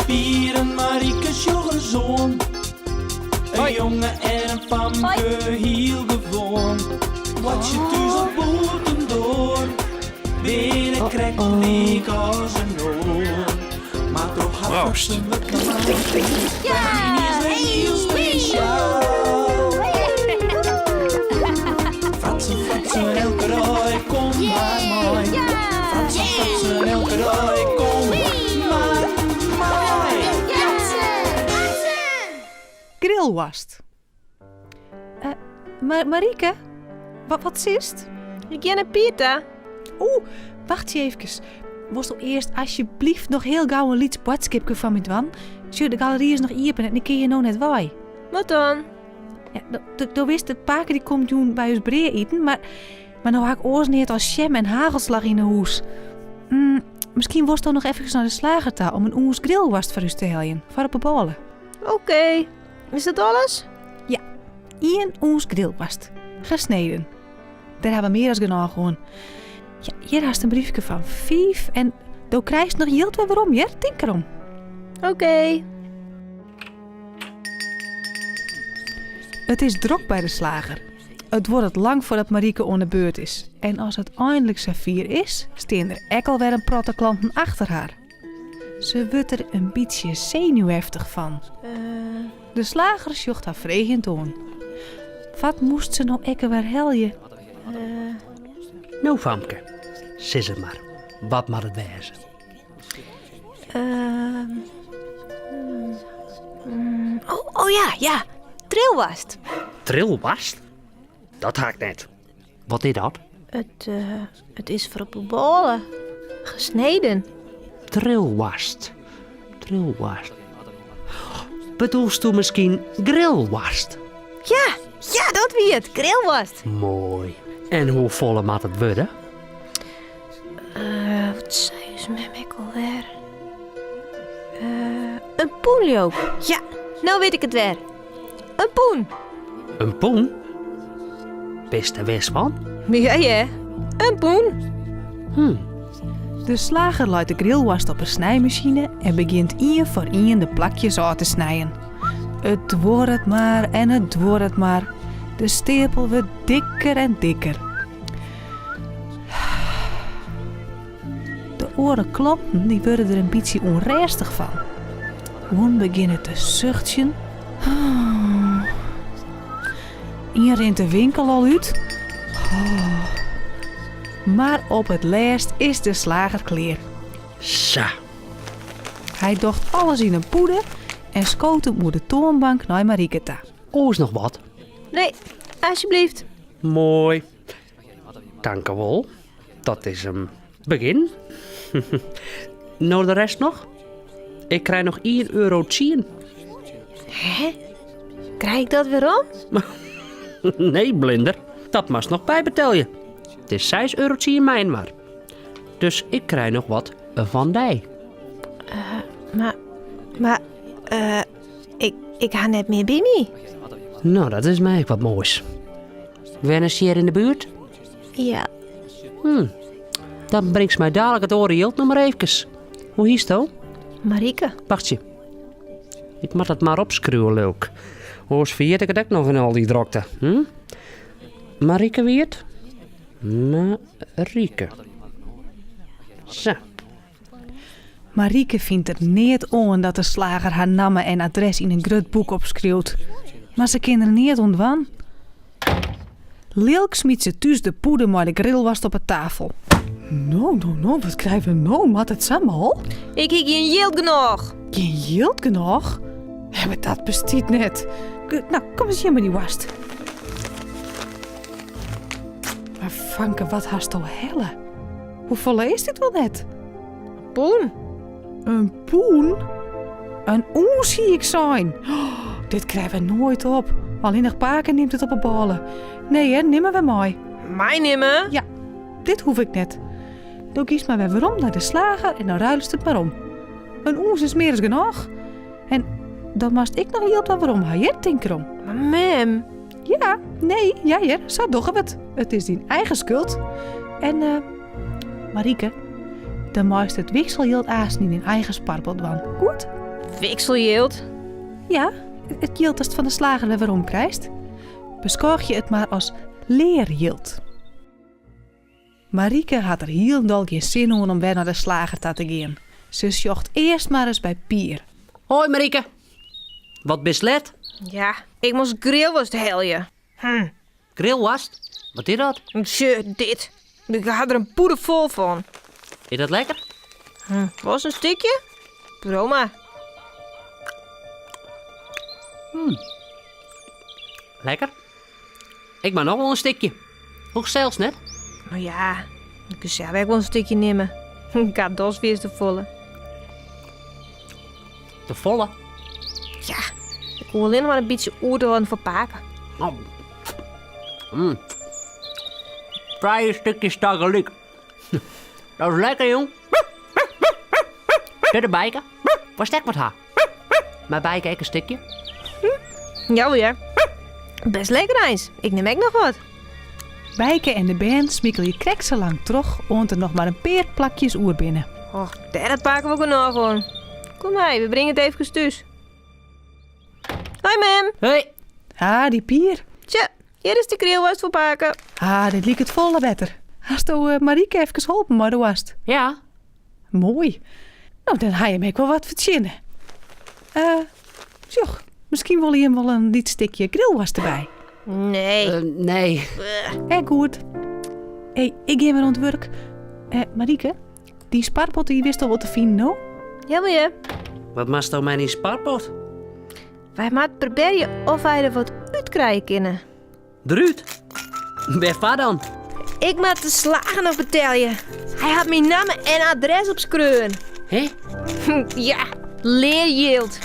vieren Marieke's zoon. Een jongen en een famke heel gewoon. Wat je thuis op boeten door. Binnen krijgt week als een oor. Maar toch had ze me gemaakt. Ja! Die is heel speciaal. Fratsen, elke rij, kom maar mooi. Fratsen, elke rij, kom maar mooi. Grillwast. Marieke, wat zist? Ik ken een pita. Oeh, wacht je even. Worstel eerst alsjeblieft nog heel gauw een lied boodschapje van me doen. Zo, de galerie is nog open en dan kun je nog net waai. Wat dan? Ja, dan wist het paken die komt doen bij ons breer eten, maar nou haak ik oors neer als jam en hagelslag in de hoes. Misschien worst dan nog even naar de slager ta om een oers grillwast voor u te helpen, voor op de ballen. Oké. Is dat alles? Ja, 1 oers grillwast, gesneden. Daar hebben we meer als genoeg gewoon. Ja, hier haast een briefje van 5 en dan krijg je nog heel wat waarom, ja? Denk erom. Oké. Het is druk bij de slager. Het wordt lang voordat Marieke aan de beurt is. En als het eindelijk servier is, staan er ook alweer een protte klanten achter haar. Ze wordt er een beetje zenuwheftig van. De slager sjocht haar vragend aan. Wat moest ze nou ikke weer helje? Nou, Famke, sis het maar. Wat mag het wezen? Oh ja. Trilwast. Trilwast? Dat haak ik net. Wat is dat? Het is voor op de ballen. Gesneden. Trilwast. Bedoelst u misschien grillwast? Ja, dat wie het. Grillwast. Mooi. En hoe volle mag het worden? Wat zei ze met mij alweer? Een poenloop. Ja, nou weet ik het weer. Een poen. Een poen? Beste Westman? Ja. Een poen. De slager laat de grillwast op een snijmachine en begint 1 voor 1 de plakjes uit te snijden. Het wordt maar en het wordt maar. De stapel wordt dikker en dikker. De oren klampen die worden er een beetje onrustig van. Gewoon beginnen te zuchtjen. Hier rent de winkel al uit. Maar op het laatst is de slager klaar. Zo. Hij docht alles in een poeder en schoot hem op de toonbank naar Marieke ta. Is nog wat? Nee, alsjeblieft. Mooi. Dank u wel. Dat is een begin. Nou, de rest nog? Ik krijg nog €1,10. Hè? Krijg ik dat weer om? Nee, blinder. Dat mag nog bijbetalen. Het is €6 mijn maar. Dus ik krijg nog wat van die. Maar, ik ga net meer binnen. Nou, dat is mij wat moois. Wanneer is je hier in de buurt? Ja. Dan brengt mij dadelijk het oriëlt nog maar even. Hoe is het dan? Marieke. Wachtje. Ik moet het maar opschreeuwen, leuk. Hoors vergeet ik het ook nog in al die drokte. Marieke weet? Marieke. Zo. Marieke vindt het niet aan dat de slager haar namen en adres in een grut boek opschreeuwt. Maar ze kan er niet ontwan. Lilk smiet ze thuis de poeder maar de grillwast op de tafel. Nou, wat krijgen we nou? Mat het samen al? Ik heb geen yield genoeg. Geen yield genoeg? Maar dat bestiet net. Nou, kom eens hier met die wast. Maar Vanke, wat haast al helle? Hoe vol is dit wel net? Poen. Een poen? Een oes zie ik zijn. Oh, dit krijgen we nooit op. Alleen nog Paken neemt het op de ballen. Nee, hè, nemen we mooi. Mij nemen? Ja, dit hoef ik net. Dan kies maar weer waarom naar de slager en dan ruilst het maar om. Een oes is meer dan genoeg. En dan moest ik nog heel wat waarom hij denk erom. Maar mem. Ja, nee, jij zo doggen we het. Het is die eigen schuld. En, Marieke, dan moest het wiksel heel aas niet in eigen sparpel doen. Goed? Wikseljild. Ja, het jild als het van de slager weer omkrijgt. Beschouw je het maar als leerjild. Marieke had er heel geen zin in om weer naar de slager te gaan. Ze zocht eerst maar eens bij Pier. Hoi Marieke. Wat beslet? Ja, ik moest grillworst heljen. Grillwast? Wat is dat? Tje, dit. Ik had er een poeder vol van. Is dat lekker? Was een stukje? Proef maar. Lekker. Ik maar nog wel een stukje. Hoog zelfs net. Nou ja, ik kan zelf ook wel een stukje nemen. Ik had dos weer eens de volle. De volle. Ja, ik wil alleen maar een beetje oerdelen voor paken. Oh. Vrije stukje staggelik. Dat is lekker, jong. Kun je bijken? Waar stek wat haar? Maar bijken ik een stukje? Ja weer. Best lekker eens. Ik neem ook nog wat. Bijke en de band smikkel je krekselang terug, ont er nog maar een paar plakjes oer binnen. Och, dat pakken we ook nog gewoon. Kom maar, we brengen het even thuis. Hoi, mem. Hey. Die Pier. Tja, hier is de grillworst voor paken. Dit liep het volle beter. Hast du Marieke even geholpen, maar dat was het. Ja. Mooi. Nou, dan ga je me ook wel wat verzinnen. Zoch, misschien wil je hem wel een liet stukje grillworst erbij. Nee. Nee. Goed. Hey, ik ga maar aan het werk. Marieke, die spaarpot die wist al wat te vinden, no? Ja, maar je. Wat maakt nou mijn spaarpot? Wij moeten proberen of wij er wat uit krijgen kunnen. Druut. Waar vaar dan? Ik moet de slager nog betalen. Hij had mijn naam en adres op schreeuwen. Hé? Ja, leerjild.